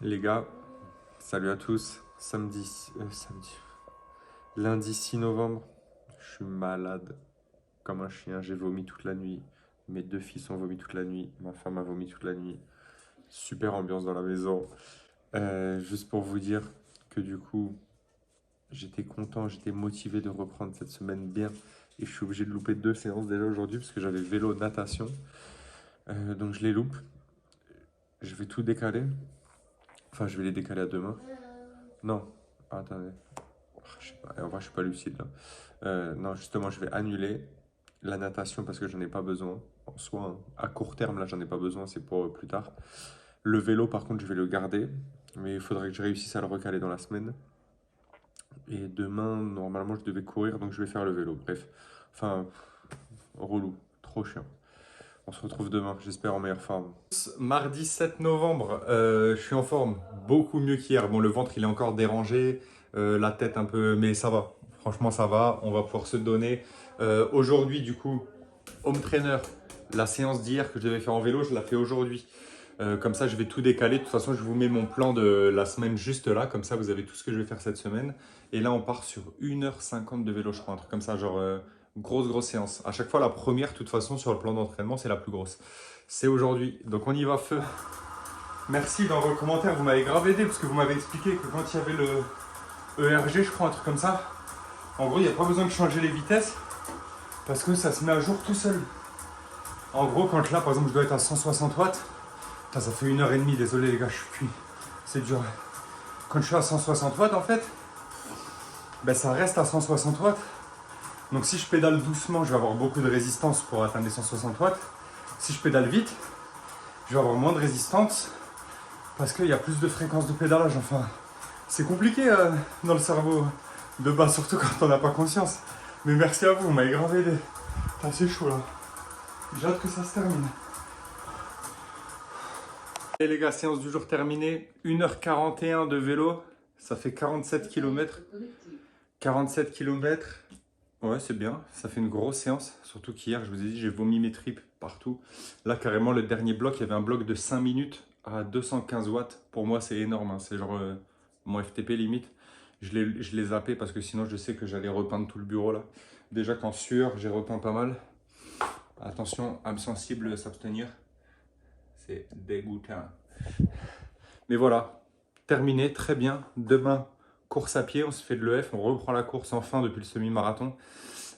Les gars, salut à tous. Lundi 6 novembre, je suis malade comme un chien. J'ai vomi toute la nuit. Mes deux fils ont vomi toute la nuit. Ma femme a vomi toute la nuit. Super ambiance dans la maison. Juste pour vous dire que du coup, j'étais content, j'étais motivé de reprendre cette semaine bien. Et je suis obligé de louper 2 séances déjà aujourd'hui parce que j'avais vélo, natation. Donc je les loupe. Je vais tout décaler. Enfin, je vais les décaler à demain. Non, attendez. Je sais pas. En vrai, je suis pas lucide là. Non, justement, je vais annuler la natation parce que j'en ai pas besoin. En soi, hein. À court terme, là, j'en ai pas besoin, c'est pour plus tard. Le vélo, par contre, je vais le garder. Mais il faudrait que je réussisse à le recaler dans la semaine. Et demain, normalement, je devais courir, donc je vais faire le vélo. Bref. Enfin, relou. Trop chiant. On se retrouve demain, j'espère en meilleure forme. Mardi 7 novembre, je suis en forme, beaucoup mieux qu'hier. Bon, le ventre, il est encore dérangé, la tête un peu, mais ça va. Franchement, ça va, on va pouvoir se donner. Aujourd'hui, du coup, home trainer, la séance d'hier que je devais faire en vélo, je la fais aujourd'hui. Comme ça, je vais tout décaler. De toute façon, je vous mets mon plan de la semaine juste là. Comme ça, vous avez tout ce que je vais faire cette semaine. Et là, on part sur 1h50 de vélo, je crois. Un truc comme ça, genre grosse séance. À chaque fois, la première, de toute façon, sur le plan d'entraînement, c'est la plus grosse. C'est aujourd'hui. Donc, on y va feu. Merci dans vos commentaires. Vous m'avez grave aidé parce que vous m'avez expliqué que quand il y avait le ERG, je crois, un truc comme ça, en gros, il n'y a pas besoin de changer les vitesses parce que ça se met à jour tout seul. En gros, quand là, par exemple, je dois être à 160 watts, putain, ça fait 1h30, désolé les gars, je suis cuit. C'est dur. Quand je suis à 160 watts, en fait, ben, ça reste à 160 watts. Donc si je pédale doucement, je vais avoir beaucoup de résistance pour atteindre les 160 watts. Si je pédale vite, je vais avoir moins de résistance parce qu'il y a plus de fréquence de pédalage. Enfin, c'est compliqué dans le cerveau de base, surtout quand on n'a pas conscience. Mais merci à vous, vous m'avez grave aidé. C'est chaud là. J'ai hâte que ça se termine. Et les gars, séance du jour terminée. 1h41 de vélo. Ça fait 47 km. 47 km. Ouais, c'est bien. Ça fait une grosse séance. Surtout qu'hier, je vous ai dit, j'ai vomi mes tripes partout. Là, carrément, le dernier bloc, il y avait un bloc de 5 minutes à 215 watts. Pour moi, c'est énorme. Hein. C'est genre mon FTP limite. Je l'ai zappé parce que sinon, je sais que j'allais repeindre tout le bureau là. Déjà qu'en sueur, j'ai repeint pas mal. Attention, âme sensible, s'abstenir. C'est dégoûtant. Mais voilà, terminé, très bien. Demain, course à pied, on se fait de l'EF, on reprend la course enfin depuis le semi-marathon.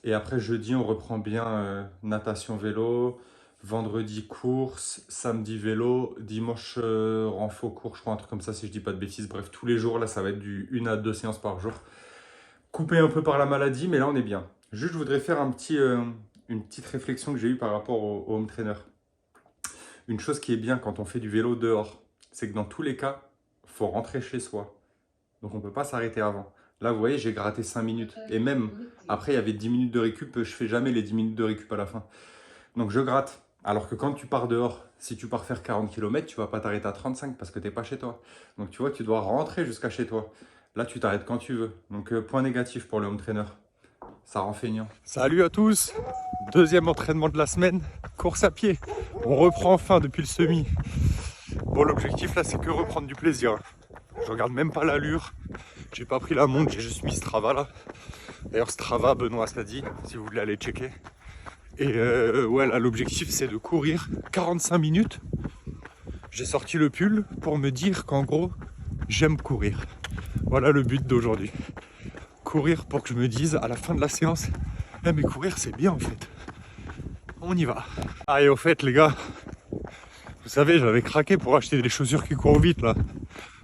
Et après jeudi, on reprend bien natation vélo. Vendredi, course. Samedi, vélo. Dimanche, renfo cours, je crois, un truc comme ça si je dis pas de bêtises. Bref, tous les jours, là, ça va être du 1 à 2 séances par jour. Coupé un peu par la maladie, mais là, on est bien. Juste, je voudrais faire une petite réflexion que j'ai eue par rapport au home trainer. Une chose qui est bien quand on fait du vélo dehors, c'est que dans tous les cas, il faut rentrer chez soi. Donc on ne peut pas s'arrêter avant. Là, vous voyez, j'ai gratté 5 minutes. Et même après, il y avait 10 minutes de récup. Je ne fais jamais les 10 minutes de récup à la fin. Donc je gratte. Alors que quand tu pars dehors, si tu pars faire 40 km, tu ne vas pas t'arrêter à 35 parce que tu n'es pas chez toi. Donc tu vois, tu dois rentrer jusqu'à chez toi. Là, tu t'arrêtes quand tu veux. Donc point négatif pour le home trainer. Ça rend feignant. Salut à tous. Deuxième entraînement de la semaine. Course à pied. On reprend enfin depuis le semi. Bon, l'objectif là, c'est que reprendre du plaisir. Je regarde même pas l'allure. J'ai pas pris la montre, j'ai juste mis Strava là. D'ailleurs, Strava, Benoît l'a dit, si vous voulez aller checker. Et ouais, là, l'objectif, c'est de courir 45 minutes. J'ai sorti le pull pour me dire qu'en gros, j'aime courir. Voilà le but d'aujourd'hui. Courir pour que je me dise à la fin de la séance, eh, mais courir, c'est bien en fait. On y va. Ah, et au fait, les gars, vous savez, j'avais craqué pour acheter des chaussures qui courent vite là.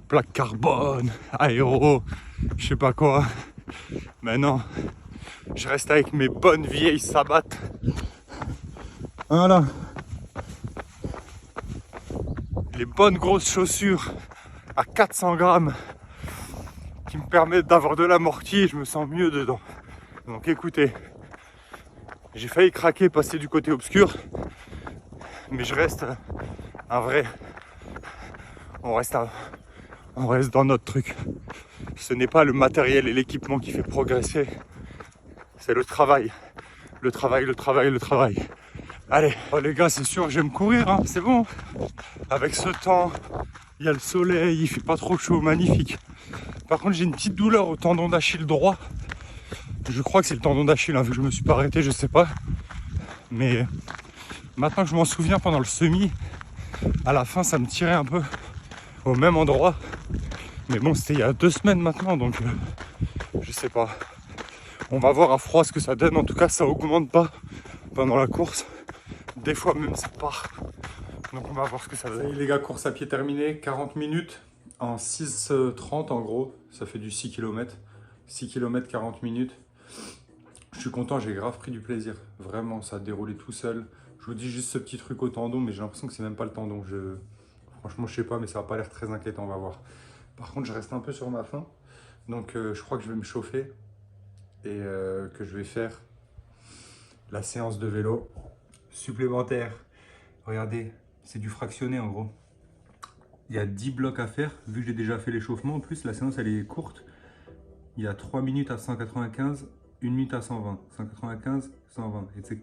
Plaque carbone, aéro, je sais pas quoi. Mais non, je reste avec mes bonnes vieilles sabates. Voilà. Les bonnes grosses chaussures à 400 grammes qui me permettent d'avoir de l'amorti et je me sens mieux dedans. Donc écoutez, j'ai failli craquer, passer du côté obscur, mais je reste un vrai. On reste dans notre truc. Ce n'est pas le matériel et l'équipement qui fait progresser, c'est le travail. Le travail. Allez, oh les gars, c'est sûr, j'aime courir, hein, c'est bon. Avec ce temps, Il y a le soleil, il fait pas trop chaud, magnifique. Par contre, j'ai une petite douleur au tendon d'Achille droit. Je crois que c'est le tendon d'Achille, hein, vu que je me suis pas arrêté, je sais pas. Mais maintenant que je m'en souviens, pendant le semi, à la fin, ça me tirait un peu au même endroit. Mais bon, c'était il y a 2 semaines maintenant, donc je sais pas. On va voir à froid ce que ça donne. En tout cas, ça augmente pas pendant la course. Des fois même, ça part. Donc on va voir ce que ça donne. Ça y est, les gars, course à pied terminée. 40 minutes en 6h30 en gros. Ça fait du 6 km. 6 km, 40 minutes. Je suis content, j'ai grave pris du plaisir. Vraiment, ça a déroulé tout seul. Je vous dis juste ce petit truc au tendon, mais j'ai l'impression que c'est même pas le tendon. Franchement, je sais pas, mais ça va pas l'air très inquiétant, on va voir. Par contre, je reste un peu sur ma faim. Donc je crois que je vais me chauffer. Et que je vais faire la séance de vélo supplémentaire. Regardez, c'est du fractionné en gros. Il y a 10 blocs à faire. Vu que j'ai déjà fait l'échauffement, en plus la séance elle est courte. Il y a 3 minutes à 195, 1 minute à 120, 195, 120, etc.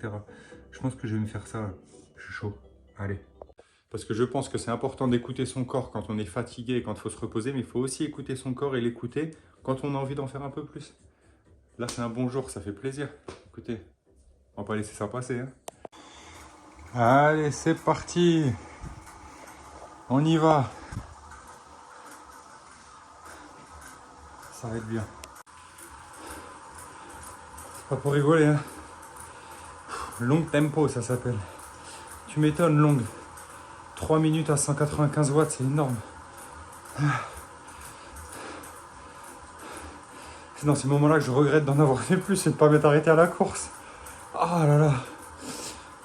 Je pense que je vais me faire ça là. Je suis chaud. Allez. Parce que je pense que c'est important d'écouter son corps quand on est fatigué et quand il faut se reposer, mais il faut aussi écouter son corps et l'écouter quand on a envie d'en faire un peu plus. Là, c'est un bon jour, ça fait plaisir. Écoutez, on va pas laisser ça passer. Hein. Allez, c'est parti. On y va. Ça va être bien. C'est pas pour rigoler. Hein. Long tempo, ça s'appelle. Tu m'étonnes, longue. 3 minutes à 195 watts, c'est énorme. C'est dans ces moments-là que je regrette d'en avoir fait plus et de ne pas m'être arrêté à la course. Ah là là.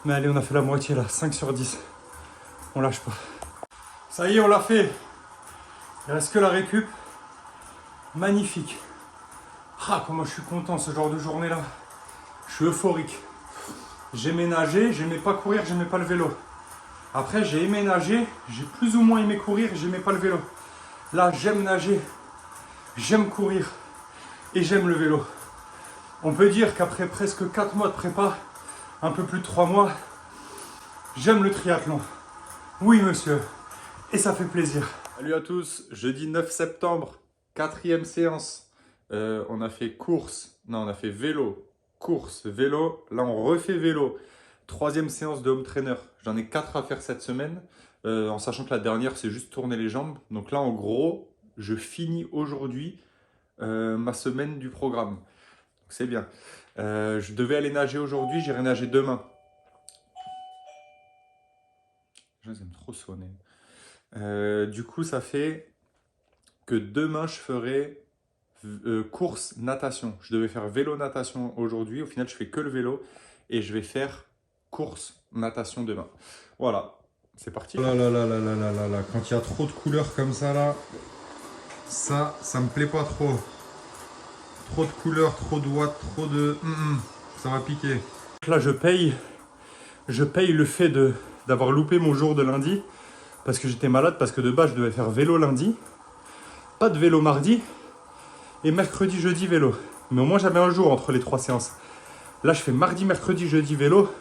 Mais allez, on a fait la moitié là, 5 sur 10. On lâche pas. Ça y est, on l'a fait. Il reste que la récup. Magnifique. Ah, comment je suis content ce genre de journée-là. Je suis euphorique. J'aimais nager, j'aimais pas courir, j'aimais pas le vélo. Après, j'ai aimé nager, j'ai plus ou moins aimé courir, j'aimais pas le vélo. Là, j'aime nager, j'aime courir et j'aime le vélo. On peut dire qu'après presque 4 mois de prépa, un peu plus de 3 mois, j'aime le triathlon. Oui, monsieur. Et ça fait plaisir. Salut à tous, jeudi 9 septembre, 4e séance. On a fait course, non, on a fait vélo, course, vélo. Là, on refait vélo. 3e séance de home trainer. J'en ai 4 à faire cette semaine, en sachant que la dernière, c'est juste tourner les jambes. Donc là, en gros, je finis aujourd'hui ma semaine du programme. C'est bien. Je devais aller nager aujourd'hui, j'irai nager demain. J'aime trop sonner. Du coup, ça fait que demain, je ferai course natation. Je devais faire vélo natation aujourd'hui. Au final, je fais que le vélo et je vais faire course natation demain. Voilà, c'est parti. Oh là là là là là là là là. Quand il y a trop de couleurs comme ça là, ça me plaît pas trop. Trop de couleurs, trop de watts, trop de... ça va piquer. Là, je paye le fait d'avoir loupé mon jour de lundi parce que j'étais malade, parce que de base, je devais faire vélo lundi, pas de vélo mardi et mercredi, jeudi, vélo. Mais au moins, j'avais un jour entre les 3 séances. Là, je fais mardi, mercredi, jeudi, vélo.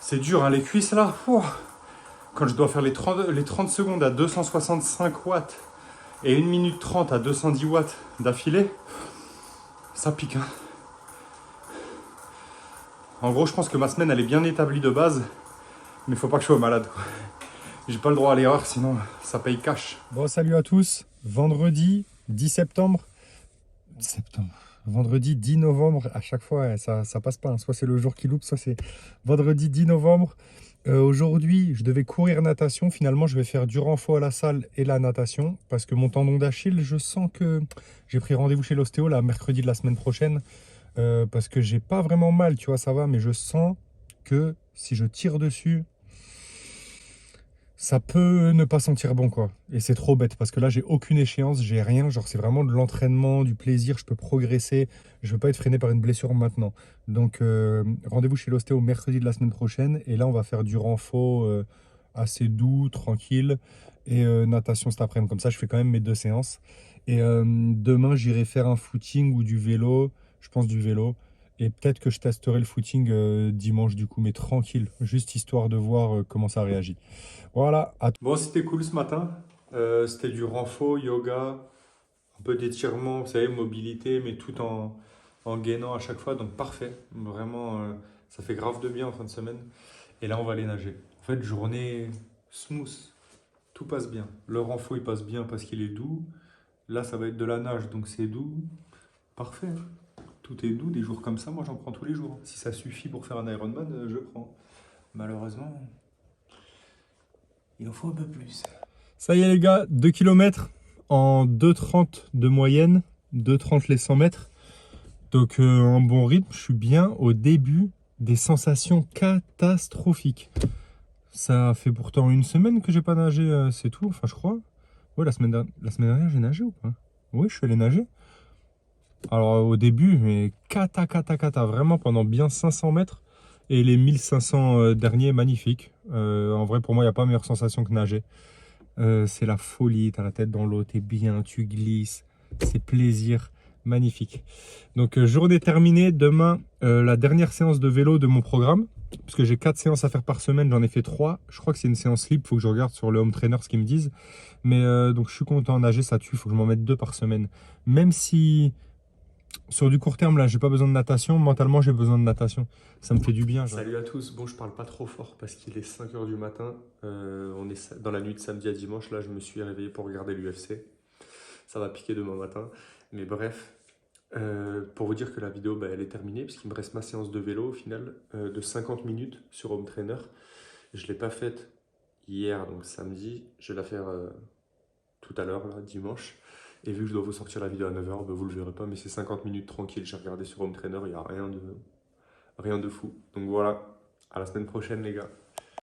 C'est dur, hein, les cuisses, là. Ouah. Quand je dois faire les 30 secondes à 265 watts et 1 minute 30 à 210 watts d'affilée, ça pique. Hein. En gros, je pense que ma semaine, elle est bien établie de base, mais il faut pas que je sois malade. J'ai pas le droit à l'erreur, sinon ça paye cash. Bon, salut à tous. Vendredi 10 septembre. Vendredi 10 novembre, à chaque fois, ça passe pas. Hein. Soit c'est le jour qui loupe, soit c'est vendredi 10 novembre. Aujourd'hui, je devais courir natation. Finalement, je vais faire du renfort à la salle et la natation. Parce que mon tendon d'Achille, je sens que j'ai pris rendez-vous chez l'ostéo, là, mercredi de la semaine prochaine. Parce que j'ai pas vraiment mal, tu vois, ça va. Mais je sens que si je tire dessus, ça peut ne pas sentir bon, quoi. Et c'est trop bête parce que là, j'ai aucune échéance, j'ai rien. Genre, c'est vraiment de l'entraînement, du plaisir, je peux progresser. Je veux pas être freiné par une blessure maintenant. Donc, rendez-vous chez l'ostéo mercredi de la semaine prochaine. Et là, on va faire du renfort assez doux, tranquille. Et natation cet après-midi. Comme ça, je fais quand même mes 2 séances. Et demain, j'irai faire un footing ou du vélo. Je pense du vélo. Et peut-être que je testerai le footing dimanche du coup, mais tranquille, juste histoire de voir comment ça réagit. Voilà. Bon, c'était cool ce matin. C'était du renfo, yoga, un peu d'étirement, vous savez, mobilité, mais tout en gainant à chaque fois. Donc parfait. Vraiment, ça fait grave de bien en fin de semaine. Et là, on va aller nager. En fait, journée smooth. Tout passe bien. Le renfo, il passe bien parce qu'il est doux. Là, ça va être de la nage, donc c'est doux. Parfait. Tout est doux. Des jours comme ça, moi, j'en prends tous les jours. Si ça suffit pour faire un Ironman, je prends. Malheureusement, il en faut un peu plus. Ça y est, les gars, 2 km en 2,30 de moyenne. 2,30 les 100 mètres. Donc, un bon rythme. Je suis bien au début des sensations catastrophiques. Ça fait pourtant une semaine que j'ai pas nagé, c'est tout. Enfin, je crois. Ouais, la semaine dernière, j'ai nagé ou pas? Oui, je suis allé nager. Alors au début, mais cata, vraiment pendant bien 500 mètres. Et les 1500 derniers, magnifiques. En vrai, pour moi, il n'y a pas meilleure sensation que nager. C'est la folie, tu as la tête dans l'eau, tu es bien, tu glisses. C'est plaisir, magnifique. Donc journée terminée, demain, la dernière séance de vélo de mon programme. Parce que j'ai 4 séances à faire par semaine, j'en ai fait 3. Je crois que c'est une séance libre, il faut que je regarde sur le home trainer ce qu'ils me disent. Mais donc je suis content, nager ça tue, il faut que je m'en mette 2 par semaine. Même si sur du court terme, là, j'ai pas besoin de natation. Mentalement, j'ai besoin de natation. Ça me fait du bien. Salut à tous. Bon, je parle pas trop fort parce qu'il est 5 h du matin. On est dans la nuit de samedi à dimanche. Là, je me suis réveillé pour regarder l'UFC. Ça va piquer demain matin. Mais bref, pour vous dire que la vidéo, bah, elle est terminée puisqu'il me reste ma séance de vélo au final de 50 minutes sur Home Trainer. Je ne l'ai pas faite hier, donc samedi. Je vais la faire tout à l'heure, là, dimanche. Et vu que je dois vous sortir la vidéo à 9 h, bah vous le verrez pas, mais c'est 50 minutes tranquille. J'ai regardé sur Home Trainer, il n'y a rien de fou. Donc voilà, à la semaine prochaine les gars.